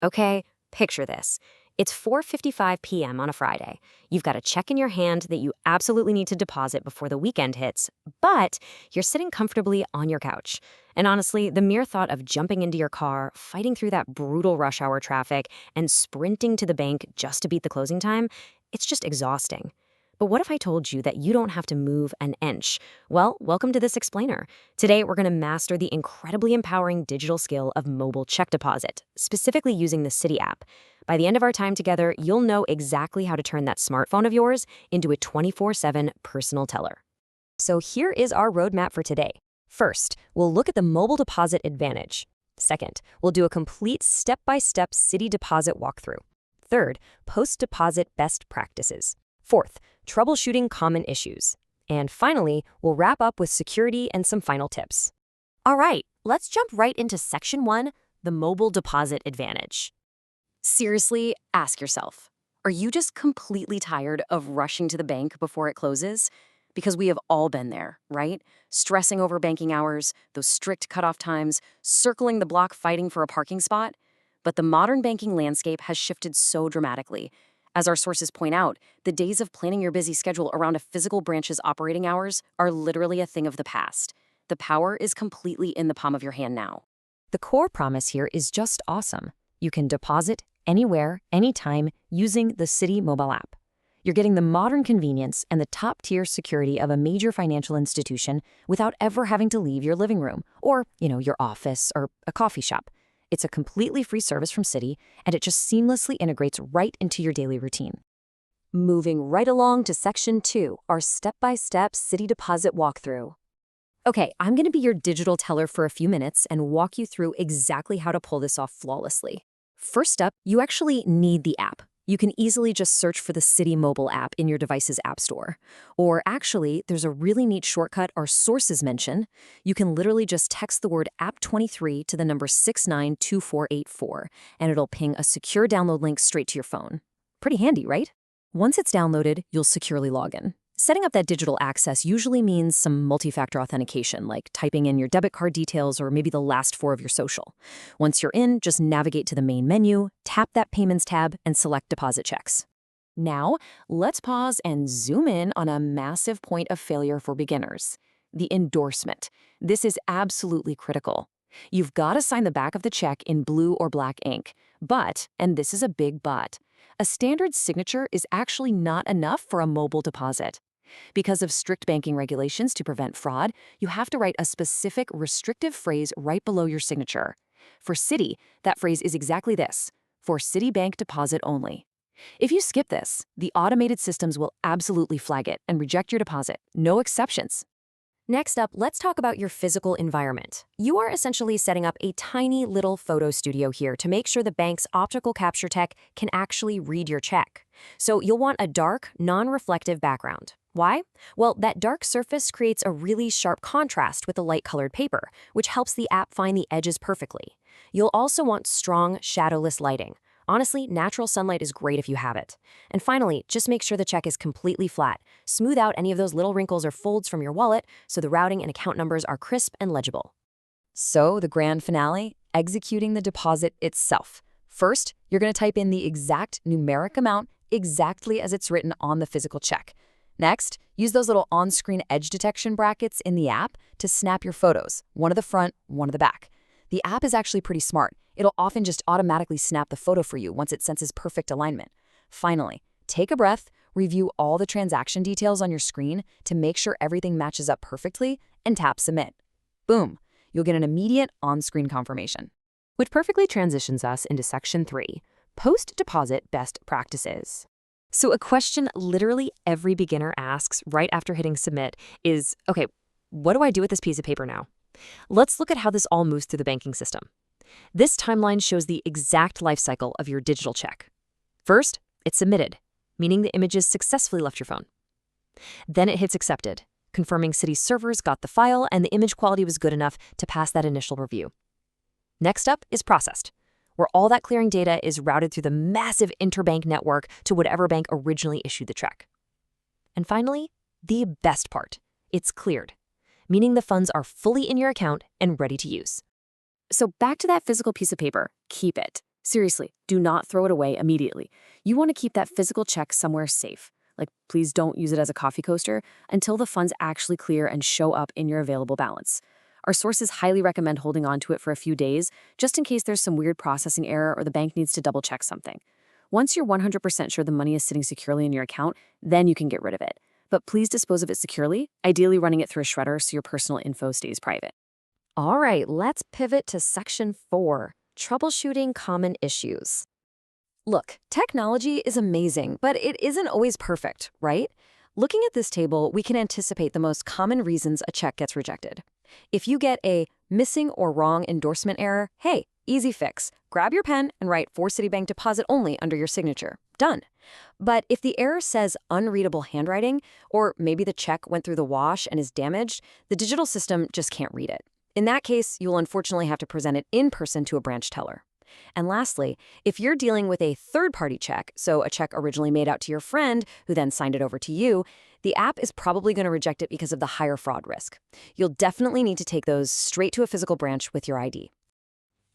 Okay, picture this. It's 4:55 p.m. on a Friday. You've got a check in your hand that you absolutely need to deposit before the weekend hits, but you're sitting comfortably on your couch. And honestly, the mere thought of jumping into your car, fighting through that brutal rush hour traffic, and sprinting to the bank just to beat the closing time, it's just exhausting. But what if I told you that you don't have to move an inch? Well, welcome to this explainer. Today, we're going to master the incredibly empowering digital skill of mobile check deposit, specifically using the Citi app. By the end of our time together, you'll know exactly how to turn that smartphone of yours into a 24/7 personal teller. So here is our roadmap for today. First, we'll look at the mobile deposit advantage. Second, we'll do a complete step-by-step Citi deposit walkthrough. Third, post-deposit best practices. Fourth, troubleshooting common issues. And finally, we'll wrap up with security and some final tips. All right, let's jump right into Section 1, the mobile deposit advantage. Seriously, ask yourself, are you just completely tired of rushing to the bank before it closes? Because we have all been there, right? Stressing over banking hours, those strict cutoff times, circling the block fighting for a parking spot. But the modern banking landscape has shifted so dramatically. As our sources point out, the days of planning your busy schedule around a physical branch's operating hours are literally a thing of the past. The power is completely in the palm of your hand now. The core promise here is just awesome. You can deposit anywhere, anytime, using the Citi Mobile app. You're getting the modern convenience and the top-tier security of a major financial institution without ever having to leave your living room or, your office or a coffee shop. It's a completely free service from Citi, and it just seamlessly integrates right into your daily routine. Moving right along to Section 2, our step-by-step Citi deposit walkthrough. Okay, I'm going to be your digital teller for a few minutes and walk you through exactly how to pull this off flawlessly. First up, you actually need the app. You can easily just search for the Citi Mobile app in your device's app store. Or actually, there's a really neat shortcut our sources mention. You can literally just text the word app23 to the number 692484, and it'll ping a secure download link straight to your phone. Pretty handy, right? Once it's downloaded, you'll securely log in. Setting up that digital access usually means some multi-factor authentication, like typing in your debit card details or maybe the last four of your social. Once you're in, just navigate to the main menu, tap that Payments tab, and select Deposit Checks. Now, let's pause and zoom in on a massive point of failure for beginners: the endorsement. This is absolutely critical. You've got to sign the back of the check in blue or black ink. But, and this is a big but, a standard signature is actually not enough for a mobile deposit. Because of strict banking regulations to prevent fraud, you have to write a specific restrictive phrase right below your signature. For Citi, that phrase is exactly this: for Citibank deposit only. If you skip this, the automated systems will absolutely flag it and reject your deposit. No exceptions. Next up, let's talk about your physical environment. You are essentially setting up a tiny little photo studio here to make sure the bank's optical capture tech can actually read your check. So you'll want a dark, non-reflective background. Why? Well, that dark surface creates a really sharp contrast with the light-colored paper, which helps the app find the edges perfectly. You'll also want strong, shadowless lighting. Honestly, natural sunlight is great if you have it. And finally, just make sure the check is completely flat. Smooth out any of those little wrinkles or folds from your wallet so the routing and account numbers are crisp and legible. So, the grand finale, executing the deposit itself. First, you're going to type in the exact numeric amount exactly as it's written on the physical check. Next, use those little on-screen edge detection brackets in the app to snap your photos, one of the front, one of the back. The app is actually pretty smart. It'll often just automatically snap the photo for you once it senses perfect alignment. Finally, take a breath, review all the transaction details on your screen to make sure everything matches up perfectly, and tap Submit. Boom, you'll get an immediate on-screen confirmation. Which perfectly transitions us into Section 3, Post-Deposit Best Practices. So a question literally every beginner asks right after hitting Submit is, okay, what do I do with this piece of paper now? Let's look at how this all moves through the banking system. This timeline shows the exact life cycle of your digital check. First, it's submitted, meaning the images successfully left your phone. Then it hits accepted, confirming Citi's servers got the file and the image quality was good enough to pass that initial review. Next up is processed, where all that clearing data is routed through the massive interbank network to whatever bank originally issued the check. And finally, the best part, it's cleared, meaning the funds are fully in your account and ready to use. So back to that physical piece of paper, keep it. Seriously, do not throw it away immediately. You want to keep that physical check somewhere safe. Like, please don't use it as a coffee coaster until the funds actually clear and show up in your available balance. Our sources highly recommend holding on to it for a few days, just in case there's some weird processing error or the bank needs to double check something. Once you're 100% sure the money is sitting securely in your account, then you can get rid of it. But please dispose of it securely, ideally running it through a shredder so your personal info stays private. All right, let's pivot to Section 4, troubleshooting common issues. Look, technology is amazing, but it isn't always perfect, right? Looking at this table, we can anticipate the most common reasons a check gets rejected. If you get a missing or wrong endorsement error, hey, easy fix. Grab your pen and write for Citibank deposit only under your signature. Done. But if the error says unreadable handwriting, or maybe the check went through the wash and is damaged, the digital system just can't read it. In that case, you'll unfortunately have to present it in person to a branch teller. And lastly, if you're dealing with a third-party check, so a check originally made out to your friend who then signed it over to you, the app is probably going to reject it because of the higher fraud risk. You'll definitely need to take those straight to a physical branch with your ID.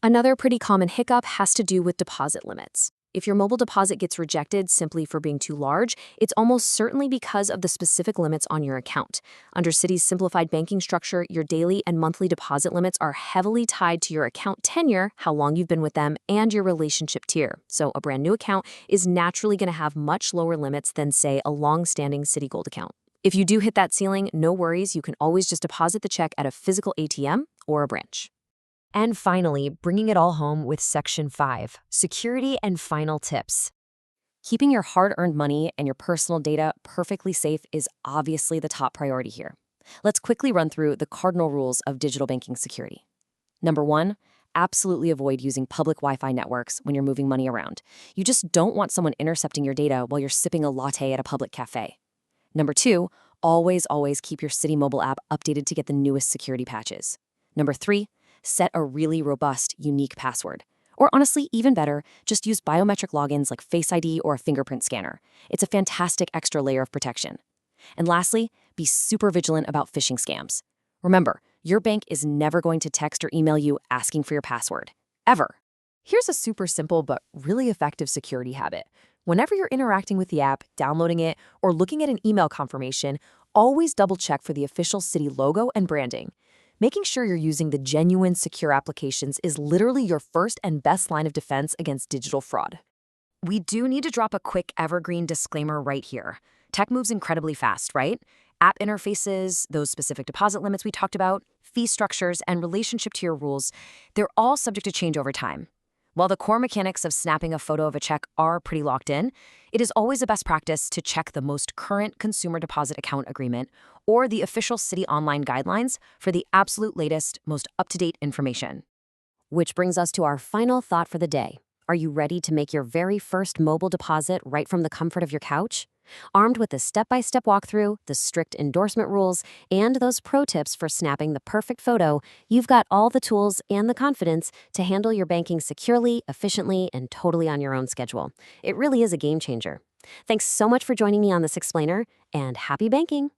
Another pretty common hiccup has to do with deposit limits. If your mobile deposit gets rejected simply for being too large, it's almost certainly because of the specific limits on your account. Under Citi's simplified banking structure, your daily and monthly deposit limits are heavily tied to your account tenure, how long you've been with them, and your relationship tier. So a brand new account is naturally going to have much lower limits than, say, a long-standing Citi Gold account. If you do hit that ceiling, no worries, you can always just deposit the check at a physical ATM or a branch. And finally, bringing it all home with Section 5, security and final tips. Keeping your hard-earned money and your personal data perfectly safe is obviously the top priority here. Let's quickly run through the cardinal rules of digital banking security. Number 1, absolutely avoid using public Wi-Fi networks when you're moving money around. You just don't want someone intercepting your data while you're sipping a latte at a public cafe. Number 2, always keep your Citi Mobile app updated to get the newest security patches. Number 3, set a really robust, unique password. Or honestly, even better, just use biometric logins like Face ID or a fingerprint scanner. It's a fantastic extra layer of protection. And lastly, be super vigilant about phishing scams. Remember, your bank is never going to text or email you asking for your password. Ever. Here's a super simple but really effective security habit. Whenever you're interacting with the app, downloading it, or looking at an email confirmation, always double-check for the official Citi logo and branding. Making sure you're using the genuine, secure applications is literally your first and best line of defense against digital fraud. We do need to drop a quick evergreen disclaimer right here. Tech moves incredibly fast, right? App interfaces, those specific deposit limits we talked about, fee structures, and relationship tier rules, they're all subject to change over time. While the core mechanics of snapping a photo of a check are pretty locked in, it is always a best practice to check the most current consumer deposit account agreement or the official Citi online guidelines for the absolute latest, most up-to-date information. Which brings us to our final thought for the day. Are you ready to make your very first mobile deposit right from the comfort of your couch? Armed with the step-by-step walkthrough, the strict endorsement rules, and those pro tips for snapping the perfect photo, you've got all the tools and the confidence to handle your banking securely, efficiently, and totally on your own schedule. It really is a game changer. Thanks so much for joining me on this explainer, and happy banking!